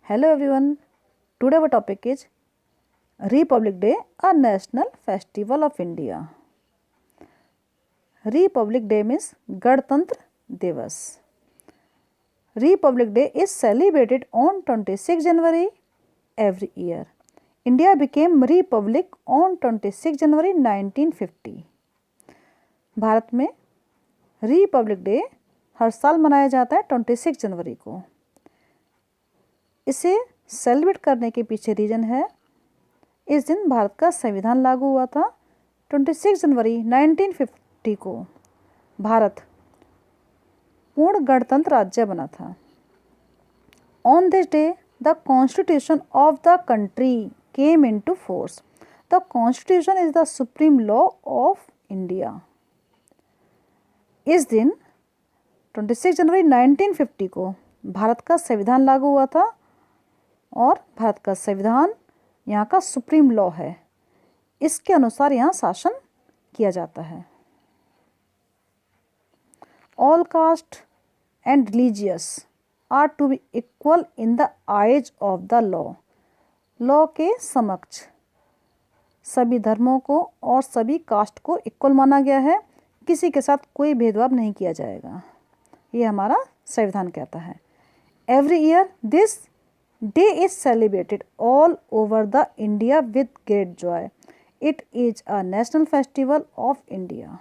Hello everyone. Today our topic is Republic Day, a national festival of India. Republic Day means Ganatantra Divas. Republic Day is celebrated on 26 January every year. India became republic on 26 January 1950. Bharat में Republic day हर साल मनाया जाता है 26 जनवरी को। इसे celebrate करने के पीछे रीज़न है, इस दिन भारत का संविधान लागू हुआ था। 26 जनवरी 1950 को भारत पूर्ण गणतंत्र राज्य बना था। On this day the constitution of the country came into force. The constitution is the supreme law of India. इस दिन 26 जनवरी 1950 को भारत का संविधान लागू हुआ था और भारत का संविधान यहाँ का सुप्रीम लॉ है। इसके अनुसार यहाँ शासन किया जाता है। All caste and religious are to be equal in the eyes of the law. Law के समक्ष सभी धर्मों को और सभी कास्ट को इक्वल माना गया है। किसी के साथ कोई भेदभाव नहीं किया जाएगा, ये हमारा संविधान कहता है। Every year this day is celebrated all over the India with great joy. It is a national festival of India.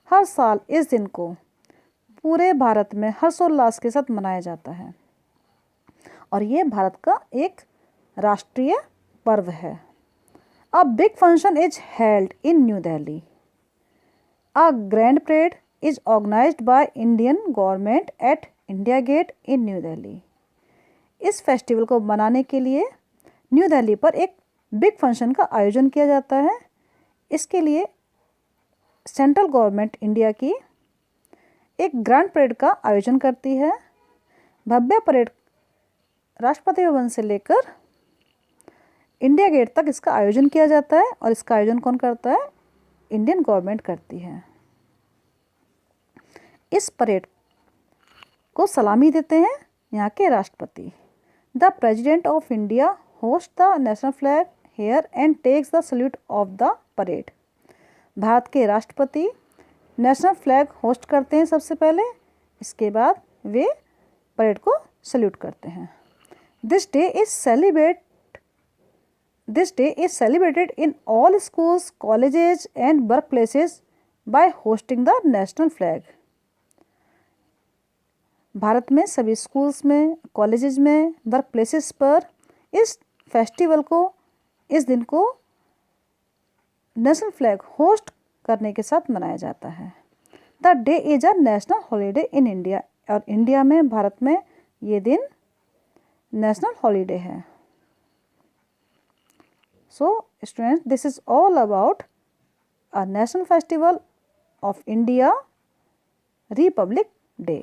हर साल इस दिन को पूरे भारत में हर्षोल्लास के साथ मनाया जाता है और ये भारत का एक राष्ट्रीय पर्व है। A big function is held in new Delhi. A grand parade is organized by Indian government at India Gate in New Delhi. इस फेस्टिवल को मनाने के लिए न्यू दिल्ली पर एक बिग फंक्शन का आयोजन किया जाता है। इसके लिए सेंट्रल गवर्नमेंट इंडिया की एक ग्रैंड परेड का आयोजन करती है। भव्य परेड राष्ट्रपति भवन से लेकर इंडिया गेट तक इसका आयोजन किया जाता है और इसका आयोजन कौन करता है? इंडियन गवर्नमेंट करती है। इस परेड को सलामी देते हैं यहाँ के राष्ट्रपति। The president of India host the national flag here and takes the salute of the parade. Bharat के राष्ट्रपति नेशनल फ्लैग होस्ट करते हैं सबसे पहले, इसके बाद वे परेड को सल्यूट करते हैं। This day is celebrated in all schools, colleges and workplaces by hosting the national flag. Bharat में सभी स्कूल्स में, कॉलेजेस में, वर्क प्लेसेस पर इस फेस्टिवल को, इस दिन को नेशनल फ्लैग होस्ट करने के साथ मनाया जाता है। The day is a national holiday in India. और इंडिया में, भारत में ये दिन नेशनल हॉलीडे है। So students, this is all about a national festival of India, Republic Day.